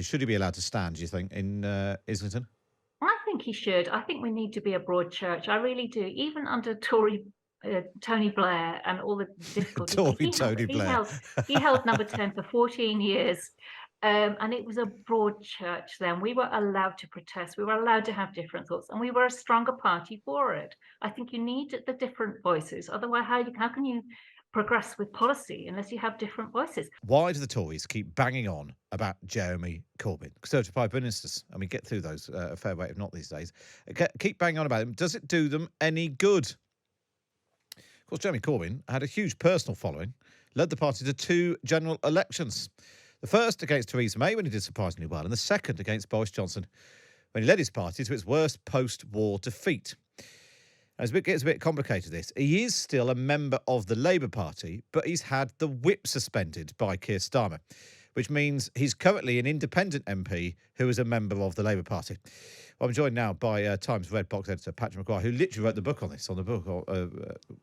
Should he be allowed to stand, do you think, in Islington? I think he should. I think we need to be a broad church. I really do. Even under Tory Tony Blair and all the difficulties, because Tory Tony Blair. he held number 10 for 14 years. And it was a broad church then. We were allowed to protest. We were allowed to have different thoughts, and we were a stronger party for it. I think you need the different voices. Otherwise, how can you progress with policy unless you have different voices? Why do the Tories keep banging on about Jeremy Corbyn? Conservative Prime Ministers, and we get through those a fair way, if not these days. Keep banging on about him. Does it do them any good? Of course, Jeremy Corbyn had a huge personal following, led the party to 2 general elections. The first against Theresa May when he did surprisingly well, and the second against Boris Johnson when he led his party to its worst post-war defeat. As it gets a bit complicated, this. He is still a member of the Labour Party, but he's had the whip suspended by Keir Starmer, which means he's currently an independent MP who is a member of the Labour Party. Well, I'm joined now by Times Red Box editor Patrick McGuire, who literally wrote the book on this, on the book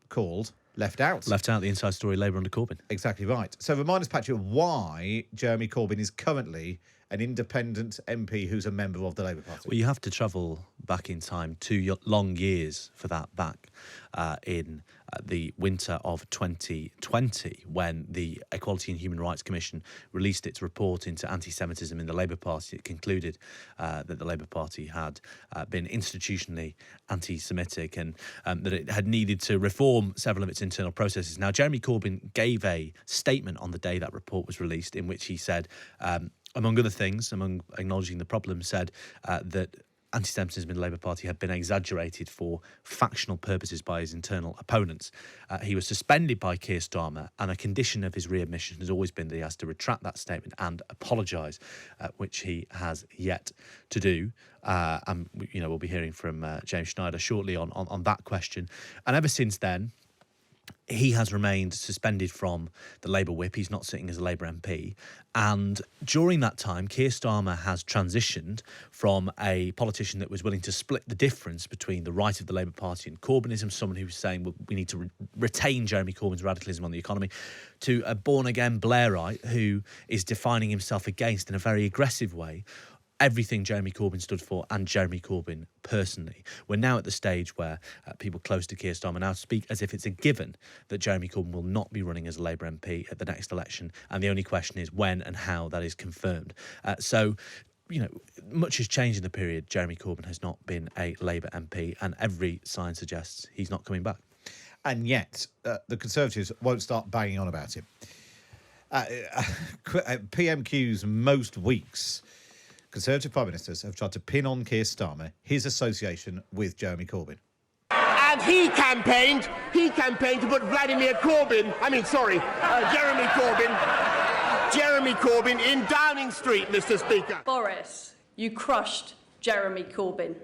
called Left Out. Left Out, the inside story, Labour under Corbyn. Exactly right. So remind us, Patrick, why Jeremy Corbyn is currently an independent MP who's a member of the Labour Party. Well, you have to travel back in time 2 long years for that, back in the winter of 2020, when the Equality and Human Rights Commission released its report into anti-Semitism in the Labour Party. It concluded that the Labour Party had been institutionally anti-Semitic and that it had needed to reform several of its internal processes. Now, Jeremy Corbyn gave a statement on the day that report was released in which he said, among other things, among acknowledging the problem, said that anti-Semitism in the Labour Party had been exaggerated for factional purposes by his internal opponents. He was suspended by Keir Starmer, and a condition of his readmission has always been that he has to retract that statement and apologise, which he has yet to do. And we'll be hearing from James Schneider shortly on that question. And ever since then, he has remained suspended from the Labour whip. He's not sitting as a Labour MP. And during that time, Keir Starmer has transitioned from a politician that was willing to split the difference between the right of the Labour Party and Corbynism, someone who was saying, well, we need to retain Jeremy Corbyn's radicalism on the economy, to a born-again Blairite who is defining himself against, in a very aggressive way, everything Jeremy Corbyn stood for and Jeremy Corbyn personally. We're now at the stage where people close to Keir Starmer now speak as if it's a given that Jeremy Corbyn will not be running as a Labour MP at the next election, and the only question is when and how that is confirmed. Much has changed in the period. Jeremy Corbyn has not been a Labour MP, and every sign suggests he's not coming back. And yet, the Conservatives won't start banging on about him. PMQ's most weeks, Conservative Prime Ministers have tried to pin on Keir Starmer his association with Jeremy Corbyn. And he campaigned to put Jeremy Corbyn in Downing Street, Mr. Speaker. Boris, you crushed Jeremy Corbyn.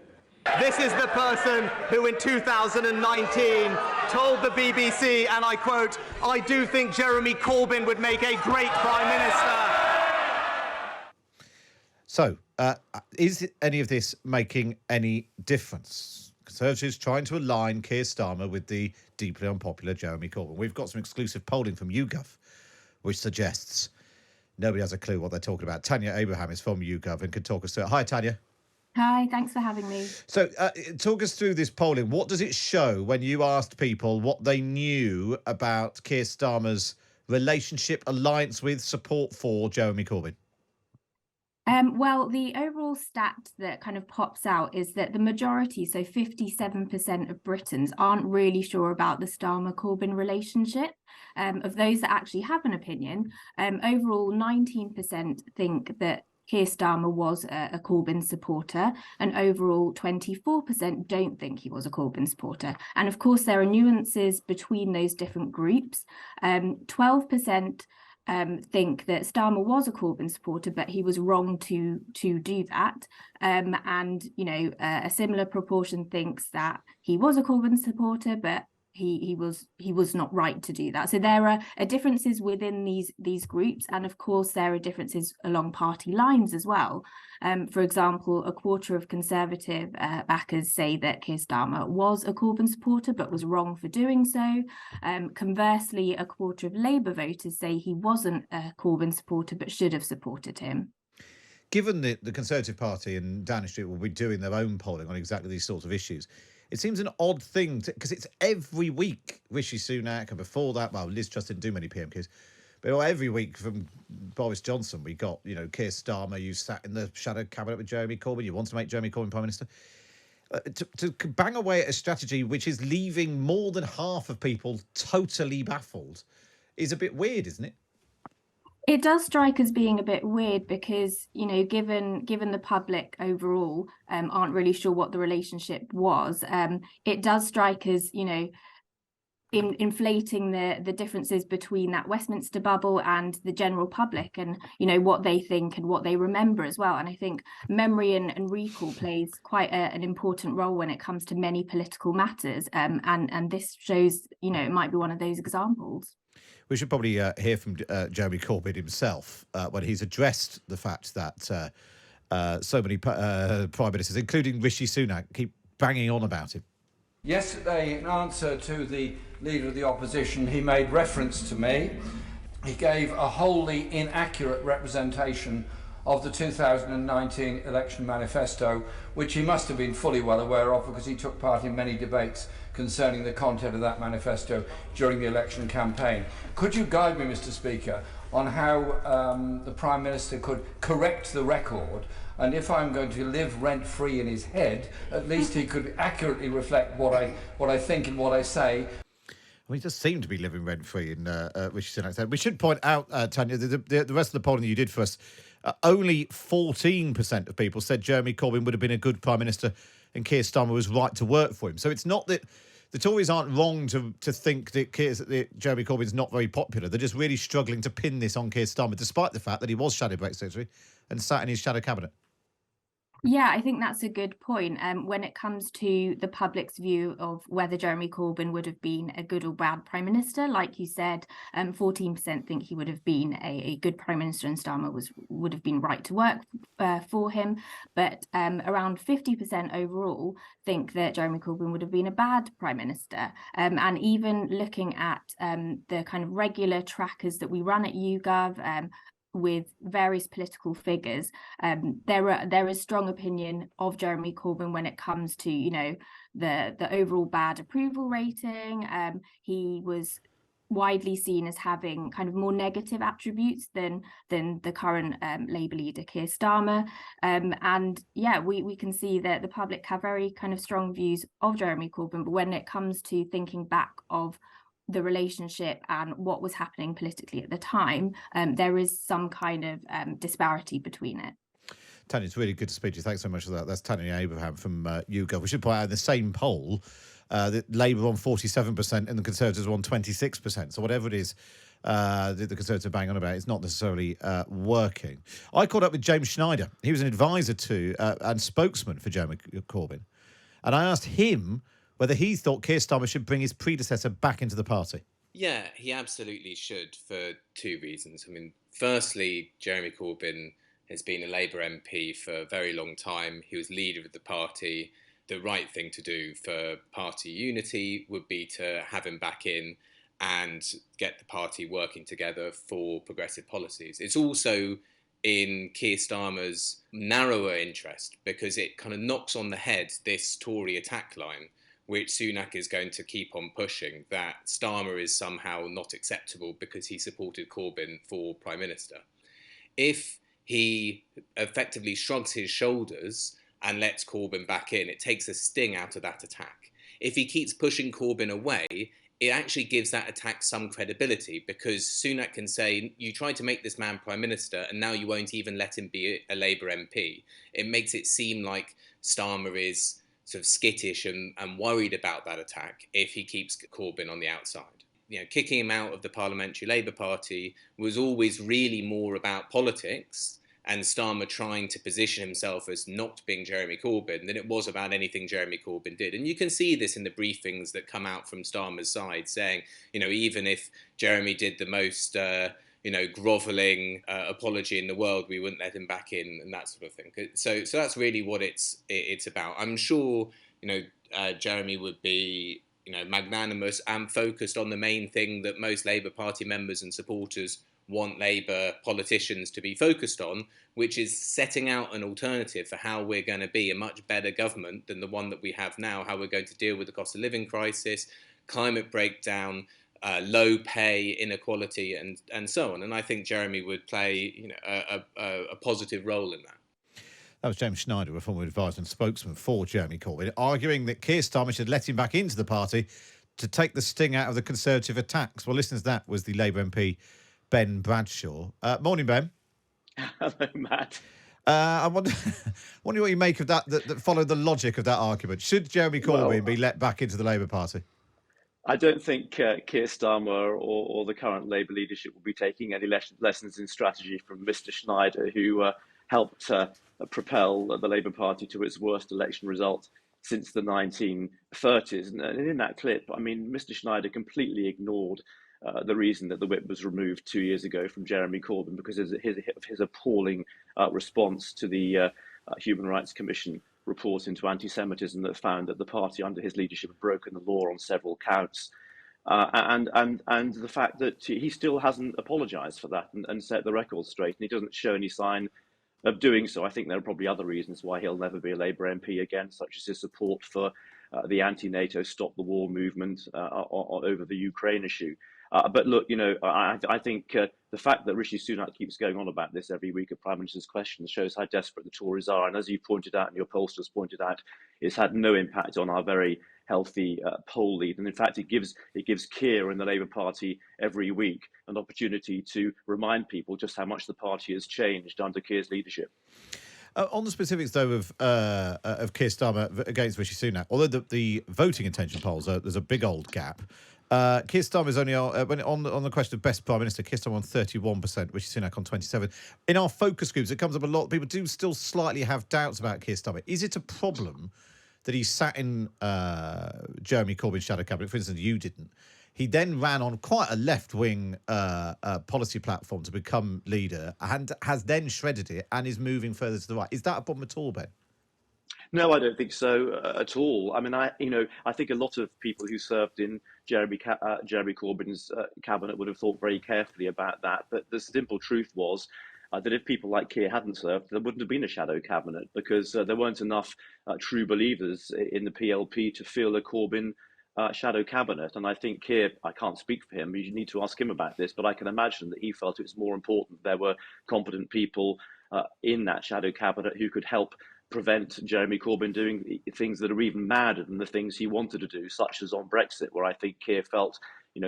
This is the person who in 2019 told the BBC, and I quote, "I do think Jeremy Corbyn would make a great Prime Minister." So, is any of this making any difference? Conservatives trying to align Keir Starmer with the deeply unpopular Jeremy Corbyn. We've got some exclusive polling from YouGov, which suggests nobody has a clue what they're talking about. Tanya Abraham is from YouGov and can talk us through it. Hi, Tanya. Hi, thanks for having me. So, talk us through this polling. What does it show when you asked people what they knew about Keir Starmer's relationship, alliance with, support for Jeremy Corbyn? Well, the overall stat that kind of pops out is that the majority, so 57% of Britons, aren't really sure about the Starmer-Corbyn relationship. Of those that actually have an opinion, overall 19% think that Keir Starmer was a Corbyn supporter, and overall 24% don't think he was a Corbyn supporter. And of course, there are nuances between those different groups. 12% think that Starmer was a Corbyn supporter, but he was wrong to do that. A similar proportion thinks that he was a Corbyn supporter, but he was not right to do that. So there are differences within these groups, and of course there are differences along party lines as well. For example, a quarter of Conservative backers say that Keir Starmer was a Corbyn supporter but was wrong for doing so. Conversely, a quarter of Labour voters say he wasn't a Corbyn supporter but should have supported him. given that the Conservative Party and Downing Street will be doing their own polling on exactly these sorts of issues, it seems an odd thing because it's every week Rishi Sunak, and before that, well, Liz Truss didn't do many PMQs, but every week from Boris Johnson, we got, Keir Starmer, you sat in the shadow cabinet with Jeremy Corbyn, you want to make Jeremy Corbyn Prime Minister. To bang away at a strategy which is leaving more than half of people totally baffled is a bit weird, isn't it? It does strike as being a bit weird because, given the public overall aren't really sure what the relationship was, it does strike as, inflating the differences between that Westminster bubble and the general public, and what they think and what they remember as well. And I think memory and recall plays quite an important role when it comes to many political matters, and this shows it might be one of those examples. We should probably hear from Jeremy Corbyn himself when he's addressed the fact that so many prime ministers, including Rishi Sunak, keep banging on about him. Yesterday, in answer to the Leader of the Opposition, he made reference to me. He gave a wholly inaccurate representation of the 2019 election manifesto, which he must have been fully well aware of because he took part in many debates concerning the content of that manifesto during the election campaign. Could you guide me, Mr. Speaker, on how the Prime Minister could correct the record, and if I'm going to live rent-free in his head, at least he could accurately reflect what I think and what I say. He does seem to be living rent-free in Rishi Sunak's head. We should point out, Tanya, the rest of the polling you did for us, only 14% of people said Jeremy Corbyn would have been a good Prime Minister and Keir Starmer was right to work for him. So it's not that the Tories aren't wrong to think that Jeremy Corbyn's not very popular. They're just really struggling to pin this on Keir Starmer, despite the fact that he was Shadow Brexit Secretary and sat in his shadow cabinet. Yeah, I think that's a good point. When it comes to the public's view of whether Jeremy Corbyn would have been a good or bad Prime Minister, like you said, 14% think he would have been a good Prime Minister and Starmer would have been right to work for him. But around 50% overall think that Jeremy Corbyn would have been a bad Prime Minister. And even looking at the kind of regular trackers that we run at YouGov, with various political figures, there is strong opinion of Jeremy Corbyn when it comes to the overall bad approval rating. He was widely seen as having kind of more negative attributes than the current Labour leader Keir Starmer, and yeah, we can see that the public have very kind of strong views of Jeremy Corbyn, but when it comes to thinking back of the relationship and what was happening politically at the time, there is some kind of disparity between it. Tanya, it's really good to speak to you. Thanks so much for that. That's Tanya Abraham from YouGov. We should point out in the same poll that Labour on 47% and the Conservatives on 26%. So whatever it is that the Conservatives bang on about, it's not necessarily working. I caught up with James Schneider. He was an advisor to and spokesman for Jeremy Corbyn. And I asked him whether he thought Keir Starmer should bring his predecessor back into the party. Yeah, he absolutely should for two reasons. I mean, firstly, Jeremy Corbyn has been a Labour MP for a very long time. He was leader of the party. The right thing to do for party unity would be to have him back in and get the party working together for progressive policies. It's also in Keir Starmer's narrower interest because it kind of knocks on the head this Tory attack line, which Sunak is going to keep on pushing, that Starmer is somehow not acceptable because he supported Corbyn for Prime Minister. If he effectively shrugs his shoulders and lets Corbyn back in, it takes a sting out of that attack. If he keeps pushing Corbyn away, it actually gives that attack some credibility because Sunak can say, you tried to make this man Prime Minister and now you won't even let him be a Labour MP. It makes it seem like Starmer is sort of skittish and worried about that attack if he keeps Corbyn on the outside. Kicking him out of the Parliamentary Labour Party was always really more about politics and Starmer trying to position himself as not being Jeremy Corbyn than it was about anything Jeremy Corbyn did. And you can see this in the briefings that come out from Starmer's side saying, even if Jeremy did the most grovelling apology in the world, we wouldn't let him back in and that sort of thing. So that's really what it's about. I'm sure, Jeremy would be, magnanimous and focused on the main thing that most Labour Party members and supporters want Labour politicians to be focused on, which is setting out an alternative for how we're going to be a much better government than the one that we have now, how we're going to deal with the cost of living crisis, climate breakdown, low pay, inequality, and so on. And I think Jeremy would play a positive role in that. That was James Schneider, a former advisor and spokesman for Jeremy Corbyn, arguing that Keir Starmer should let him back into the party to take the sting out of the Conservative attacks. Well, listeners, that was the Labour MP, Ben Bradshaw. Morning, Ben. Hello, Matt. I wonder what you make of that followed the logic of that argument. Should Jeremy Corbyn be let back into the Labour Party? I don't think Keir Starmer or the current Labour leadership will be taking any lessons in strategy from Mr. Schneider, who helped propel the Labour Party to its worst election result since the 1930s. And in that clip, I mean, Mr. Schneider completely ignored the reason that the whip was removed 2 years ago from Jeremy Corbyn, because of his appalling response to the Human Rights Commission report into anti-Semitism that found that the party under his leadership had broken the law on several counts. And the fact that he still hasn't apologised for that and set the record straight, and he doesn't show any sign of doing so. I think there are probably other reasons why he'll never be a Labour MP again, such as his support for the anti-NATO Stop the War movement over the Ukraine issue. But look, I think the fact that Rishi Sunak keeps going on about this every week at Prime Minister's Questions shows how desperate the Tories are. And as you pointed out and your pollsters pointed out, it's had no impact on our very healthy poll lead. And in fact, it gives Keir and the Labour Party every week an opportunity to remind people just how much the party has changed under Keir's leadership. On the specifics, though, of Keir Starmer against Rishi Sunak, although the voting intention polls, there's a big old gap. Keir Starmer is only on the question of best Prime Minister. Keir Starmer on 31%, Rishi Sunak on 27%. In our focus groups, it comes up a lot. People do still slightly have doubts about Keir Starmer. Is it a problem that he sat in Jeremy Corbyn's shadow cabinet? For instance, you didn't. He then ran on quite a left-wing policy platform to become leader, and has then shredded it and is moving further to the right. Is that a problem at all, Ben? No, I don't think so at all. I mean, I think a lot of people who served in Jeremy Corbyn's cabinet would have thought very carefully about that. But the simple truth was that if people like Keir hadn't served, there wouldn't have been a shadow cabinet, because there weren't enough true believers in the PLP to fill a Corbyn shadow cabinet. And I think Keir, I can't speak for him, you need to ask him about this, but I can imagine that he felt it was more important there were competent people in that shadow cabinet who could help prevent Jeremy Corbyn doing things that are even madder than the things he wanted to do, such as on Brexit, where I think Keir felt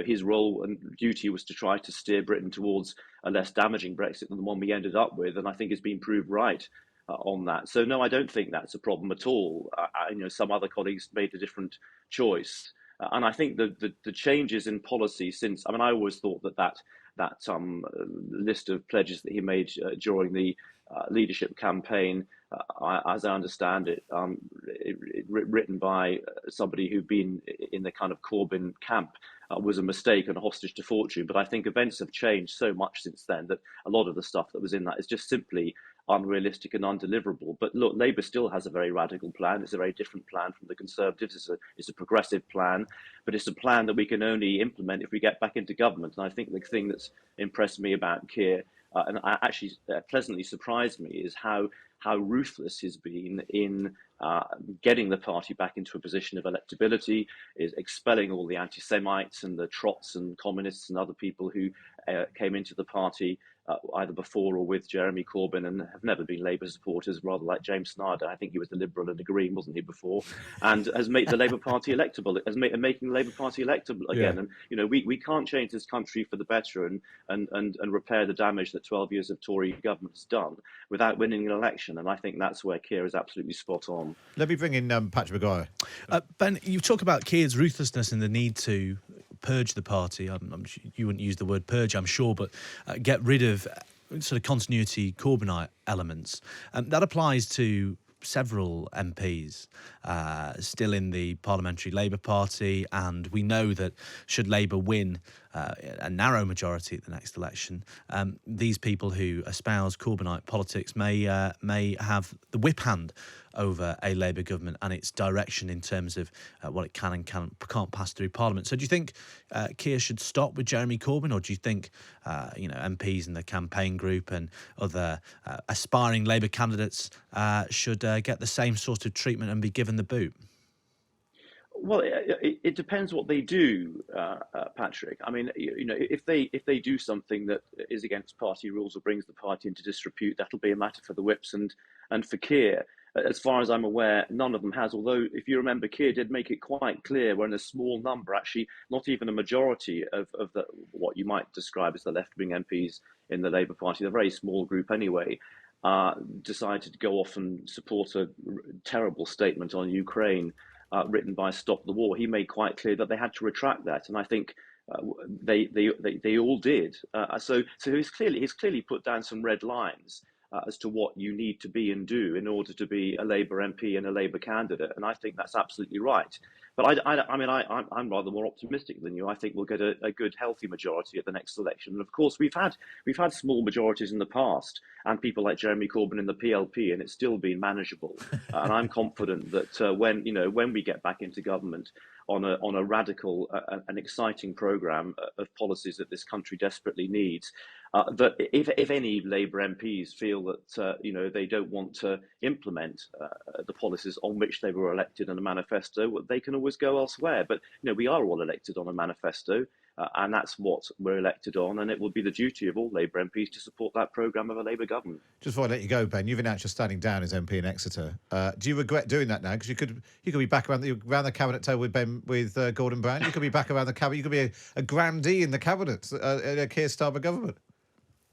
his role and duty was to try to steer Britain towards a less damaging Brexit than the one we ended up with, and I think it's been proved right on that. So no, I don't think that's a problem at all. Some other colleagues made a different choice, and I think the changes in policy since, I always thought that list of pledges that he made during the leadership campaign, as I understand it, written by somebody who'd been in the kind of Corbyn camp, was a mistake and a hostage to fortune. But I think events have changed so much since then that a lot of the stuff that was in that is just simply unrealistic and undeliverable. But look, Labour still has a very radical plan. It's a very different plan from the Conservatives. It's a progressive plan, but it's a plan that we can only implement if we get back into government. And I think the thing that's impressed me about Keir, and actually pleasantly surprised me, is how ruthless he's been in getting the party back into a position of electability, is expelling all the anti-Semites and the Trots and communists and other people who came into the party either before or with Jeremy Corbyn and have never been Labour supporters, rather like James Snyder. I think he was the Liberal and the Green, wasn't he, before? And has made the Labour Party electable, making the Labour Party electable again. Yeah. And, we can't change this country for the better and repair the damage that 12 years of Tory government has done without winning an election. And I think that's where Keir is absolutely spot on. Let me bring in Patrick Maguire. Ben, you talk about Keir's ruthlessness and the need to purge the party. You wouldn't use the word purge, I'm sure, but get rid of sort of continuity Corbynite elements. That applies to several MPs still in the Parliamentary Labour Party, and we know that should Labour win a narrow majority at the next election, these people who espouse Corbynite politics may have the whip hand over a Labour government and its direction in terms of what it can and can't pass through Parliament. So do you think Keir should stop with Jeremy Corbyn, or do you think MPs in the campaign group and other aspiring Labour candidates should get the same sort of treatment and be given the boot? Well, it depends what they do, Patrick. I mean, if they do something that is against party rules or brings the party into disrepute, that'll be a matter for the whips and for Keir. As far as I'm aware, none of them has. Although, if you remember, Keir did make it quite clear when a small number, actually not even a majority of the what you might describe as the left-wing MPs in the Labour Party, a very small group anyway, decided to go off and support a terrible statement on Ukraine. Written by Stop the War. He made quite clear that they had to retract that, and I think they all did. So he's clearly put down some red lines as to what you need to be and do in order to be a Labour MP and a Labour candidate, and I think that's absolutely right. But I'm rather more optimistic than you. I think we'll get a good, healthy majority at the next election. And of course, we've had small majorities in the past, and people like Jeremy Corbyn in the PLP, and it's still been manageable. And I'm confident that when we get back into government on a radical and exciting programme of policies that this country desperately needs, that if any Labour MPs feel that they don't want to implement the policies on which they were elected in a manifesto, they can always go elsewhere. But we are all elected on a manifesto, and that's what we're elected on, and it will be the duty of all Labour MPs to support that programme of a Labour government. Just before I let you go, Ben, you've announced you're standing down as MP in Exeter. Do you regret doing that now? Because you could be back around the cabinet table with Gordon Brown. You could be back around the cabinet. You could be a grandee in the cabinet in a Keir Starmer government.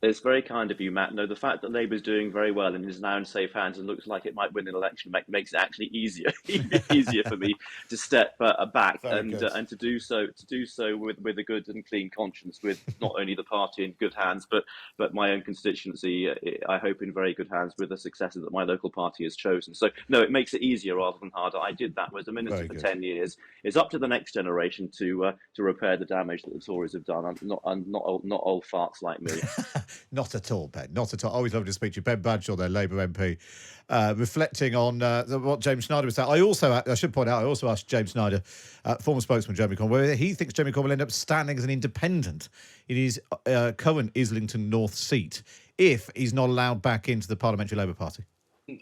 It's very kind of you, Matt. No, the fact that Labour's doing very well and is now in safe hands and looks like it might win an election makes it actually easier for me to step back and to do so with a good and clean conscience, with not only the party in good hands but my own constituency. I hope in very good hands with the successor that my local party has chosen. So no, it makes it easier rather than harder. I did that. Was a minister for 10 years. It's up to the next generation to repair the damage that the Tories have done. Not old farts like me. Not at all, Ben. Not at all. Always lovely to speak to you. Ben Bradshaw, their Labour MP, reflecting on what James Schneider was saying. I should point out, I also asked James Schneider, former spokesman Jeremy Corbyn, whether he thinks Jeremy Corbyn will end up standing as an independent in his current Islington North seat if he's not allowed back into the Parliamentary Labour Party.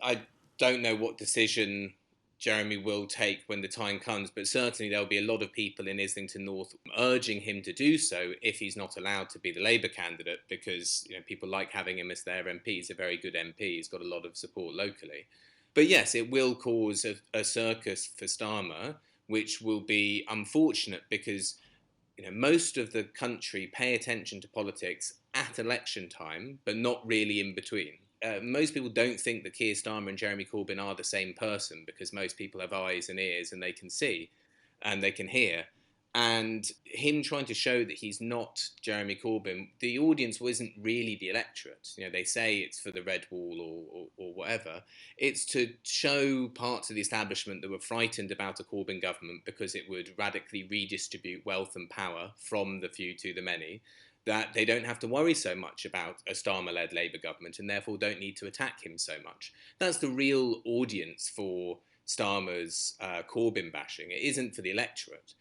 I don't know what decision Jeremy will take when the time comes, but certainly there'll be a lot of people in Islington North urging him to do so if he's not allowed to be the Labour candidate, because people like having him as their MP. He's a very good MP. He's got a lot of support locally. But yes, it will cause a circus for Starmer, which will be unfortunate because most of the country pay attention to politics at election time, but not really in between. Most people don't think that Keir Starmer and Jeremy Corbyn are the same person, because most people have eyes and ears and they can see and they can hear. And him trying to show that he's not Jeremy Corbyn, the audience isn't really the electorate. They say it's for the red wall or whatever. It's to show parts of the establishment that were frightened about a Corbyn government because it would radically redistribute wealth and power from the few to the many, that they don't have to worry so much about a Starmer-led Labour government and therefore don't need to attack him so much. That's the real audience for Starmer's Corbyn bashing. It isn't for the electorate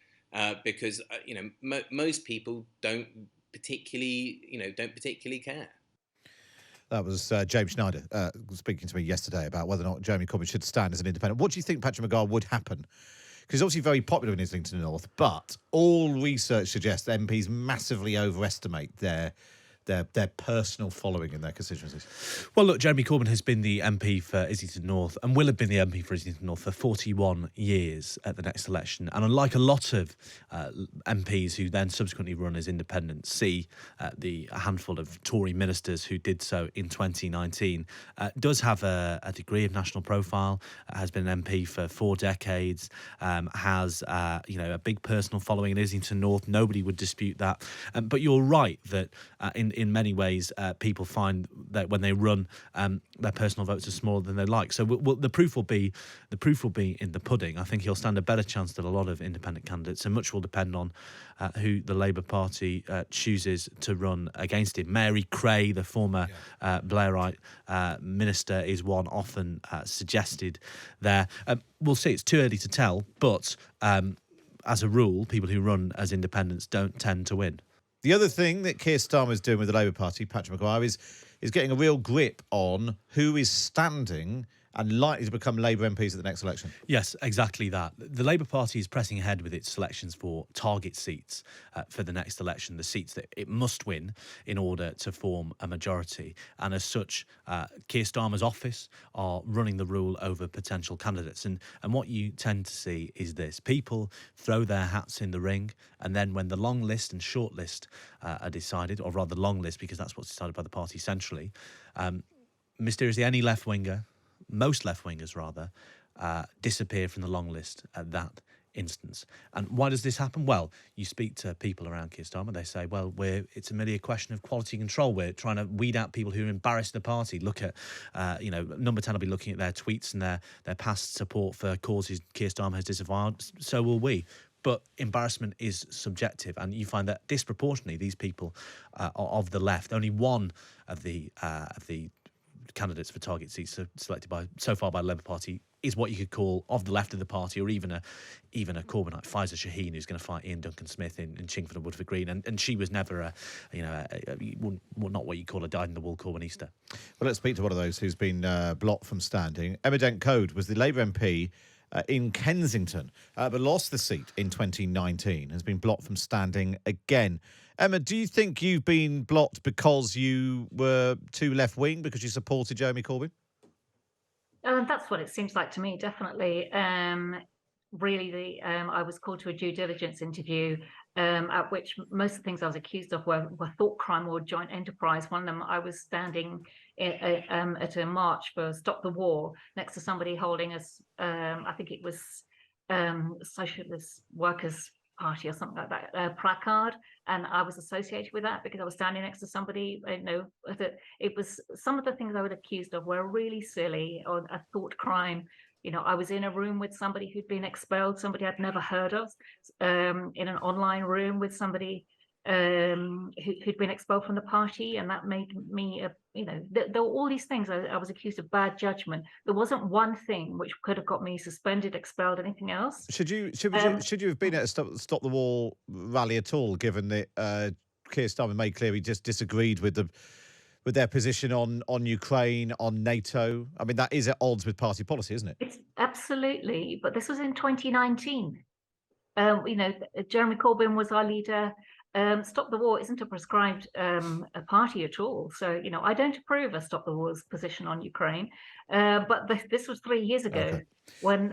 because most people don't particularly care. That was James Schneider speaking to me yesterday about whether or not Jeremy Corbyn should stand as an independent. What do you think, Patrick McGarr, would happen? Because he's obviously very popular in Islington North, but all research suggests that MPs massively overestimate their personal following in their constituencies. Well, look, Jeremy Corbyn has been the MP for Islington North and will have been the MP for Islington North for 41 years at the next election. And unlike a lot of MPs who then subsequently run as independents, see the handful of Tory ministers who did so in 2019, does have a degree of national profile, has been an MP for 4 decades, has a big personal following in Islington North. Nobody would dispute that. But you're right that in in many ways, people find that when they run, their personal votes are smaller than they like. So the proof will be in the pudding. I think he'll stand a better chance than a lot of independent candidates, and much will depend on who the Labour Party chooses to run against him. Mary Creagh, the former Blairite minister, is one often suggested there. We'll see. It's too early to tell, but as a rule, people who run as independents don't tend to win. The other thing that Keir Starmer's doing with the Labour Party, Patrick Maguire, is getting a real grip on who is standing and likely to become Labour MPs at the next election. Yes, exactly that. The Labour Party is pressing ahead with its selections for target seats for the next election, the seats that it must win in order to form a majority. And as such, Keir Starmer's office are running the rule over potential candidates. And what you tend to see is this. People throw their hats in the ring, and then when the long list and short list are decided, or rather long list, because that's what's decided by the party centrally, mysteriously any left-winger, most left-wingers rather, disappear from the long list at that instance. And why does this happen? Well, you speak to people around Keir Starmer, they say, well, it's merely a question of quality control. We're trying to weed out people who embarrass the party. Look at, Number 10 will be looking at their tweets and their past support for causes Keir Starmer has disavowed. So will we. But embarrassment is subjective, and you find that disproportionately these people are of the left. Only one of the candidates for target seats selected so far by the Labour Party is what you could call of the left of the party, or even a Corbynite, Faiza Shaheen, who's going to fight Ian Duncan Smith in Chingford and Woodford Green, and she was never not what you call a dyed-in-the-wool Corbynista. Well, let's speak to one of those who's been blocked from standing. Emma Dent-Coad was the Labour MP in Kensington, but lost the seat in 2019, has been blocked from standing again. Emma, do you think you've been blocked because you were too left-wing, because you supported Jeremy Corbyn? That's what it seems like to me, definitely. Really, I was called to a due diligence interview at which most of the things I was accused of were thought crime or joint enterprise. One of them, I was standing at a march for Stop the War next to somebody holding I think it was Socialist Workers' Party or something like that, placard, and I was associated with that because I was standing next to somebody. That it was, some of the things I was accused of were really silly, or a thought crime. I was in a room with somebody who'd been expelled, somebody I'd never heard of, in an online room with somebody who'd been expelled from the party, and that made me, there were all these things. I was accused of bad judgment. There wasn't one thing which could have got me suspended, expelled, anything else. Should you have been at a Stop the War rally at all, given that Keir Starmer made clear he just disagreed with their position on Ukraine, on NATO? I mean, that is at odds with party policy, isn't it? It's absolutely, but this was in 2019. Jeremy Corbyn was our leader. Stop the War isn't a prescribed a party at all. So, I don't approve of Stop the War's position on Ukraine. But this was 3 years ago, when,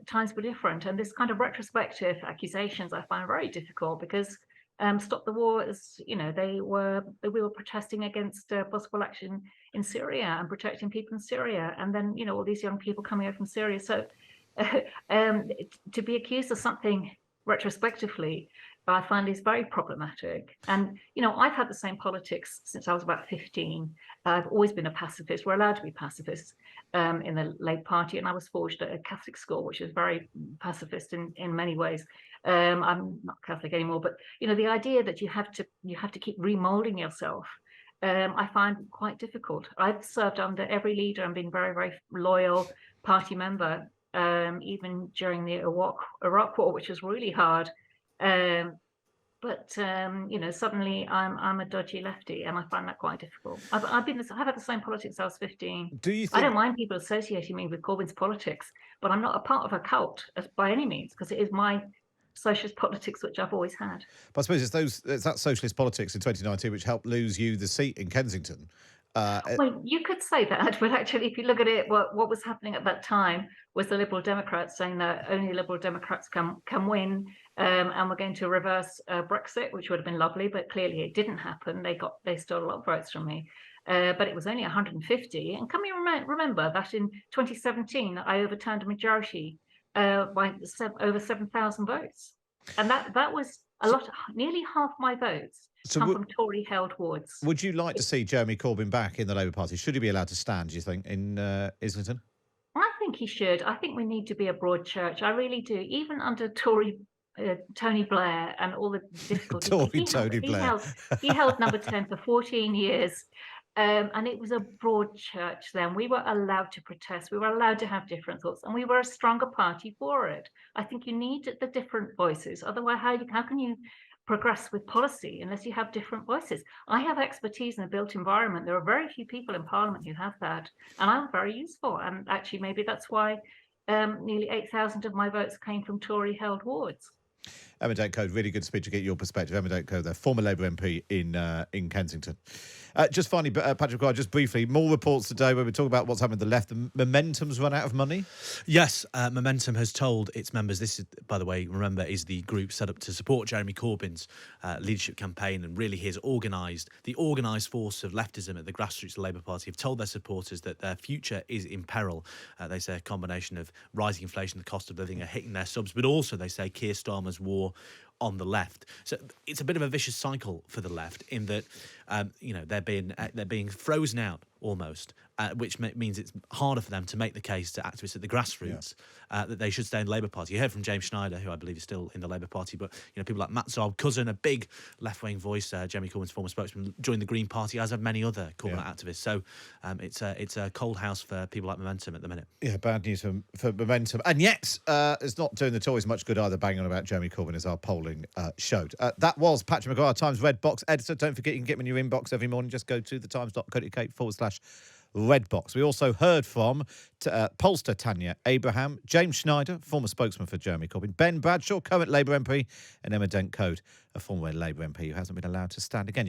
times were different. And this kind of retrospective accusations I find very difficult, because Stop the War is, we were protesting against possible action in Syria and protecting people in Syria. And then, all these young people coming over from Syria. So to be accused of something retrospectively, I find is very problematic. And, I've had the same politics since I was about 15. I've always been a pacifist. We're allowed to be pacifists in the Labour Party. And I was forged at a Catholic school, which is very pacifist in many ways. I'm not Catholic anymore, but, the idea that you have to keep remolding yourself, I find quite difficult. I've served under every leader and been very, very loyal party member, even during the Iraq War, which was really hard. But suddenly I'm a dodgy lefty, and I find that quite difficult. I've had the same politics since I was 15. Do you think... I don't mind people associating me with Corbyn's politics, but I'm not a part of a cult by any means, because it is my socialist politics which I've always had. But I suppose it's that socialist politics in 2019 which helped lose you the seat in Kensington. Well, you could say that, but actually, if you look at it, what was happening at that time was the Liberal Democrats saying that only Liberal Democrats can win, and we're going to reverse Brexit, which would have been lovely, but clearly it didn't happen. They stole a lot of votes from me, but it was only 150. And can we remember that in 2017 I overturned a majority by over 7,000 votes, and that was Nearly half my votes come from Tory-held wards. Would you like to see Jeremy Corbyn back in the Labour Party? Should he be allowed to stand, do you think, in Islington? I think he should. I think we need to be a broad church. I really do. Even under Tory Tony Blair and all the difficulties. He held number 10 for 14 years. And it was a broad church then. We were allowed to protest. We were allowed to have different thoughts, and we were a stronger party for it. I think you need the different voices. Otherwise, how can you progress with policy unless you have different voices? I have expertise in the built environment. There are very few people in Parliament who have that, and I'm very useful. And actually, maybe that's why nearly 8,000 of my votes came from Tory-held wards. Emma Dentcote, really good speech to get your perspective. Emma Dentcote, the former Labour MP in Kensington. Just finally, Patrick McGuire, just briefly, more reports today where we talk about what's happened with the left. The Momentum's run out of money? Yes, Momentum has told its members, this is, by the way, remember, is the group set up to support Jeremy Corbyn's leadership campaign, and really the organised force of leftism at the grassroots of the Labour Party have told their supporters that their future is in peril. They say a combination of rising inflation, the cost of living are hitting their subs, but also they say Keir Starmer's war on the left. So it's a bit of a vicious cycle for the left in that, they're being frozen out almost, which means it's harder for them to make the case to activists at the grassroots that they should stay in the Labour Party. You heard from James Schneider, who I believe is still in the Labour Party, but people like Matt Zarb Cousin, a big left-wing voice, Jeremy Corbyn's former spokesman, joined the Green Party, as have many other Corbyn activists. So it's a cold house for people like Momentum at the minute. Yeah, bad news for Momentum. And yet, it's not doing the Tories much good either, banging on about Jeremy Corbyn, as our polling showed. That was Patrick McGuire, Times Red Box editor. Don't forget, you can get me in your inbox every morning. Just go to thetimes.co.uk/Redbox. We also heard from pollster Tanya Abraham, James Schneider, former spokesman for Jeremy Corbyn, Ben Bradshaw, current Labour MP, and Emma Dentcote, a former Labour MP who hasn't been allowed to stand again.